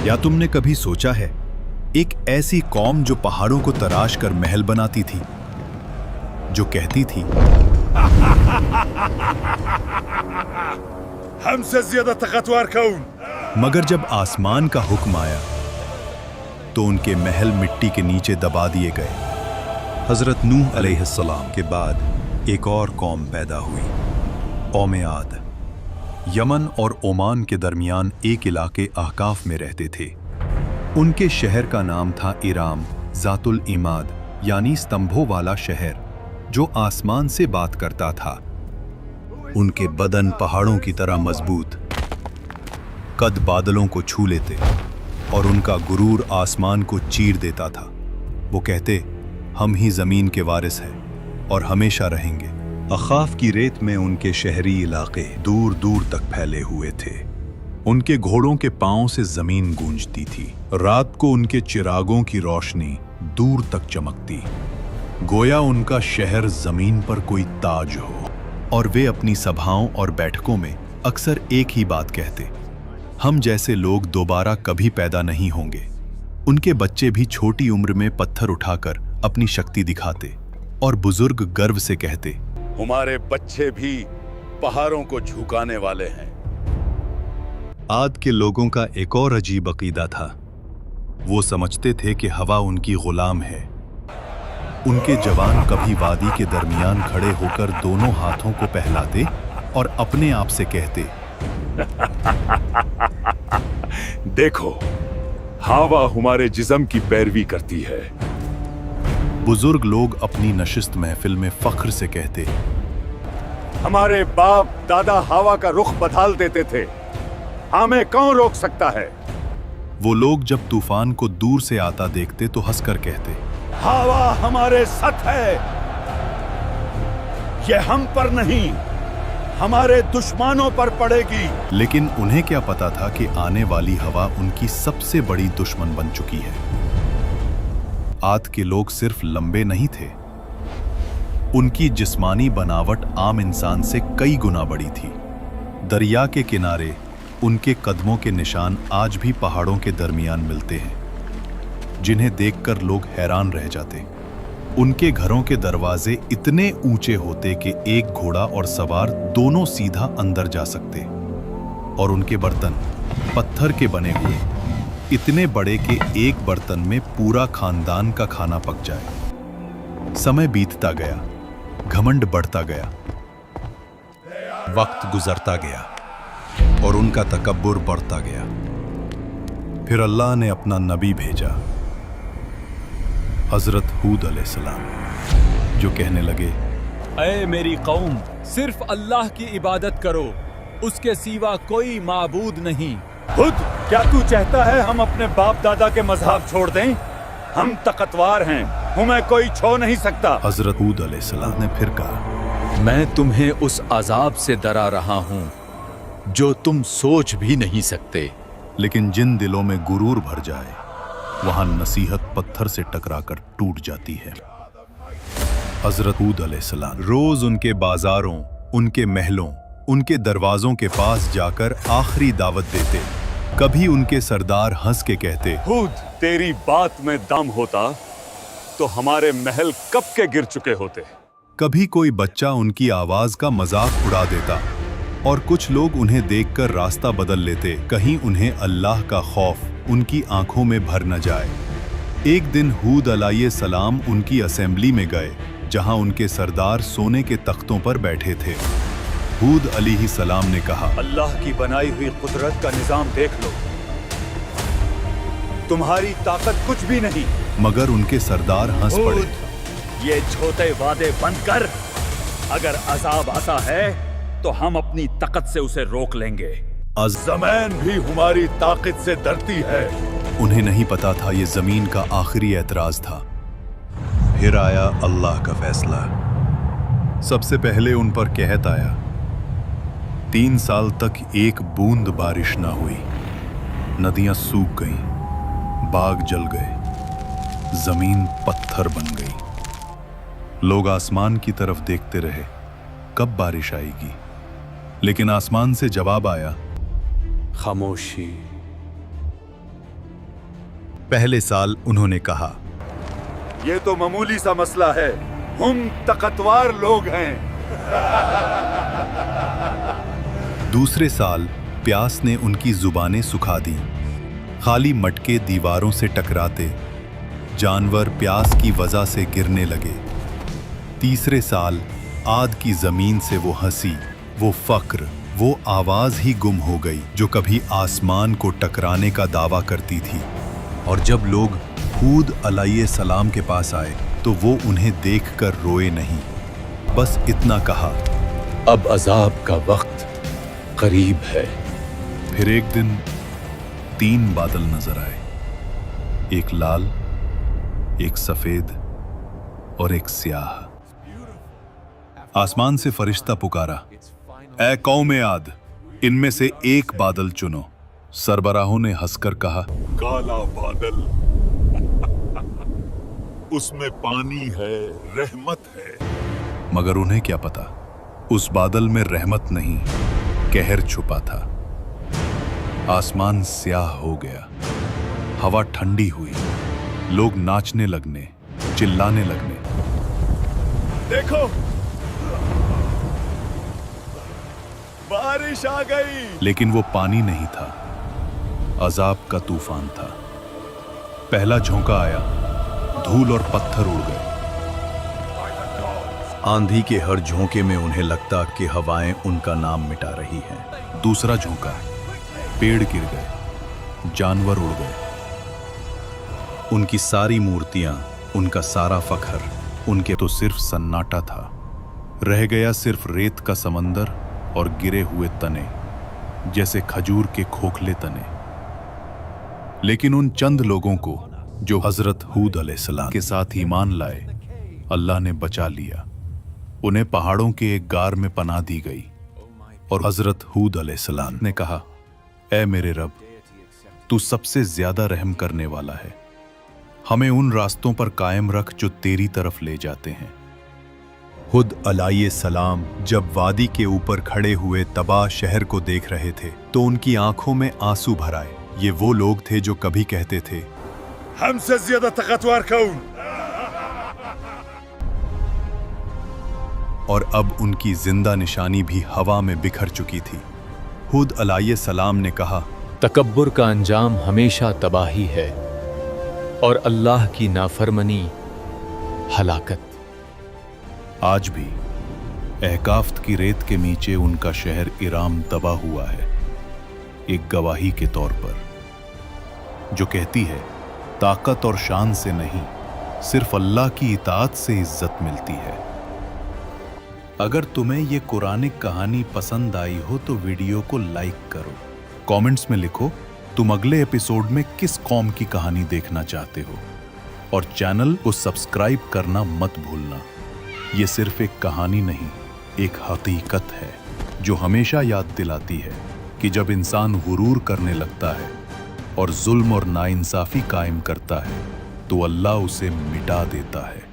या तुमने कभी सोचा है एक ऐसी कौम जो पहाड़ों को तराश कर महल बनाती थी, जो कहती थी हमसे ज्यादा ताकतवर कौन? मगर जब आसमान का हुक्म आया तो उनके महल मिट्टी के नीचे दबा दिए गए। हजरत नूह अलैहिस्सलाम के बाद एक और कौम पैदा हुई, कौम आद। यमन और ओमान के दरमियान एक इलाके अहकाफ में रहते थे। उनके शहर का नाम था इराम जातुल इमाद, यानी स्तंभों वाला शहर जो आसमान से बात करता था। उनके बदन पहाड़ों की तरह मजबूत, कद बादलों को छू लेते और उनका गुरूर आसमान को चीर देता था। वो कहते, हम ही जमीन के वारिस हैं और हमेशा रहेंगे। अखाफ की रेत में उनके शहरी इलाके दूर दूर तक फैले हुए थे। उनके घोड़ों के पांव से जमीन गूंजती थी। रात को उनके चिरागों की रोशनी दूर तक चमकती, गोया उनका शहर जमीन पर कोई ताज हो। और वे अपनी सभाओं और बैठकों में अक्सर एक ही बात कहते, हम जैसे लोग दोबारा कभी पैदा नहीं होंगे। उनके बच्चे भी छोटी उम्र में पत्थर उठाकर अपनी शक्ति दिखाते और बुजुर्ग गर्व से कहते, हमारे बच्चे भी पहाड़ों को झुकाने वाले हैं। आद के लोगों का एक और अजीब अकीदा था। वो समझते थे कि हवा उनकी गुलाम है। उनके जवान कभी वादी के दरमियान खड़े होकर दोनों हाथों को पहलाते और अपने आप से कहते, देखो, हवा हमारे जिस्म की पैरवी करती है। बुजुर्ग लोग अपनी नशिस्त महफिल में फख्र से कहते, हमारे बाप दादा हवा का रुख बदल देते थे, हमें कौन रोक सकता है? वो लोग जब तूफान को दूर से आता देखते तो हंसकर कहते, हवा हमारे साथ है, ये हम पर नहीं, हमारे दुश्मनों पर पड़ेगी। लेकिन उन्हें क्या पता था कि आने वाली हवा उनकी सबसे बड़ी दुश्मन बन चुकी है। आद के लोग सिर्फ लंबे नहीं थे, उनकी जिस्मानी बनावट आम इंसान से कई गुना बड़ी थी। दरिया के किनारे उनके कदमों के निशान आज भी पहाड़ों के दरमियान मिलते हैं, जिन्हें देखकर लोग हैरान रह जाते। उनके घरों के दरवाजे इतने ऊंचे होते कि एक घोड़ा और सवार दोनों सीधा अंदर जा सकते, और उनके बर्तन पत्थर के बने हुए, इतने बड़े कि एक बर्तन में पूरा खानदान का खाना पक जाए। समय बीतता गया, घमंड बढ़ता गया, वक्त गुजरता गया और उनका तकब्बुर बढ़ता गया। फिर अल्लाह ने अपना नबी भेजा, हजरत हूद अलैहिस्सलाम, जो कहने लगे, ऐ मेरी कौम, सिर्फ अल्लाह की इबादत करो, उसके सिवा कोई माबूद नहीं। खुद क्या तू चाहता है हम अपने बाप दादा के मजहब छोड़ दें? हम ताकतवर हैं, हमें कोई छो नहीं सकता। हजरत हूद अलैहिस्सलाम ने फिर कहा, मैं तुम्हें उस अजाब से डरा रहा हूं जो तुम सोच भी नहीं सकते। लेकिन जिन दिलों में गुरूर भर जाए, वहां नसीहत पत्थर से टकराकर टूट जाती है। हजरत हूद अलैहिस्सलाम रोज उनके बाजारों, उनके महलों, उनके दरवाजों के पास जाकर आखिरी दावत देते। कभी उनके सरदार हंस के कहते, हूद, तेरी बात में दम होता तो हमारे महल कब के गिर चुके होते। कभी कोई बच्चा उनकी आवाज का मजाक उड़ा देता और कुछ लोग उन्हें देखकर रास्ता बदल लेते, कहीं उन्हें अल्लाह का खौफ उनकी आंखों में भर न जाए। एक दिन हूद अलैहिस्सलाम उनकी असेंबली में गए, जहां उनके सरदार सोने के तख्तों पर बैठे थे। हूद अलैहिस्सलाम ने कहा, अल्लाह की बनाई हुई कुदरत का निजाम देख लो, तुम्हारी ताकत कुछ भी नहीं। मगर उनके सरदार हंस पड़े। ये छोटे वादे बंद कर, अगर अजाब आता है तो हम अपनी ताकत से उसे रोक लेंगे। ज़मीन भी हमारी ताकत से डरती है। उन्हें नहीं पता था ये जमीन का आखिरी एतराज था। फिर आया अल्लाह का फैसला। सबसे पहले उन पर कहत आया। 3 साल तक एक बूंद बारिश ना हुई, नदियां सूख गईं, बाग जल गए, जमीन पत्थर बन गई। लोग आसमान की तरफ देखते रहे, कब बारिश आएगी। लेकिन आसमान से जवाब आया, खामोशी। पहले साल उन्होंने कहा, ये तो मामूली सा मसला है, हम ताकतवर लोग हैं। दूसरे साल प्यास ने उनकी जुबानें सुखा दी। खाली मटके दीवारों से टकराते, जानवर प्यास की वजह से गिरने लगे। तीसरे साल आद की जमीन से वो हंसी, वो फक्र, वो आवाज ही गुम हो गई जो कभी आसमान को टकराने का दावा करती थी। और जब लोग हूद अलैहिस्सलाम के पास आए तो वो उन्हें देखकर रोए नहीं, बस इतना कहा, अब अजाब का वक्त करीब है। फिर एक दिन 3 बादल नजर आए, एक लाल, एक सफेद और एक स्याह। आसमान से फरिश्ता पुकारा, ऐ कौमे आद, इनमें से एक बादल चुनो। सरबराहों ने हंसकर कहा, काला बादल, उसमें पानी है, रहमत है। मगर उन्हें क्या पता, उस बादल में रहमत नहीं, कहर छुपा था। आसमान स्याह हो गया, हवा ठंडी हुई, लोग नाचने लगने, चिल्लाने लगने। देखो, बारिश आ गई। लेकिन वो पानी नहीं था, अजाब का तूफान था। पहला झोंका आया, धूल और पत्थर उड़ गए। आंधी के हर झोंके में उन्हें लगता कि हवाएं उनका नाम मिटा रही हैं। दूसरा झोंका, पेड़ गिर गए, जानवर उड़ गए। उनकी सारी मूर्तियां, उनका सारा फखर, उनके तो सिर्फ सन्नाटा था। रह गया सिर्फ रेत का समंदर और गिरे हुए तने, जैसे खजूर के खोखले तने। लेकिन उन चंद लोगों को जो हजरत हूद अलैहिस्सलाम के साथ ईमान लाए, अल्लाह ने बचा लिया। उन्हें पहाड़ों के एक गार में पनाह दी गई और हजरत हूद अलैहिस्सलाम ने कहा, ऐ मेरे रब, तू सबसे ज्यादा रहम करने वाला है, हमें उन रास्तों पर कायम रख जो तेरी तरफ ले जाते हैं। हुद अलैहिस्सलाम जब वादी के ऊपर खड़े हुए तबाह शहर को देख रहे थे तो उनकी आंखों में आंसू भर आए। ये वो लोग थे जो कभी कहते थे, हमसे ज्यादा ताकतवर कौन? और अब उनकी जिंदा निशानी भी हवा में बिखर चुकी थी। हुद अलैहिस्सलाम ने कहा, तकब्बुर का अंजाम हमेशा तबाही है और अल्लाह की नाफरमानी हलाकत। आज भी अहकाफ्त की रेत के नीचे उनका शहर इराम दबा हुआ है, एक गवाही के तौर पर, जो कहती है ताकत और शान से नहीं, सिर्फ अल्लाह की इताअत से इज्जत मिलती है। अगर तुम्हें ये कुरानिक कहानी पसंद आई हो तो वीडियो को लाइक करो, कमेंट्स में लिखो तुम अगले एपिसोड में किस कौम की कहानी देखना चाहते हो, और चैनल को सब्सक्राइब करना मत भूलना। ये सिर्फ एक कहानी नहीं, एक हकीकत है जो हमेशा याद दिलाती है कि जब इंसान गुरूर करने लगता है और जुल्म और नाइंसाफी कायम करता है तो अल्लाह उसे मिटा देता है।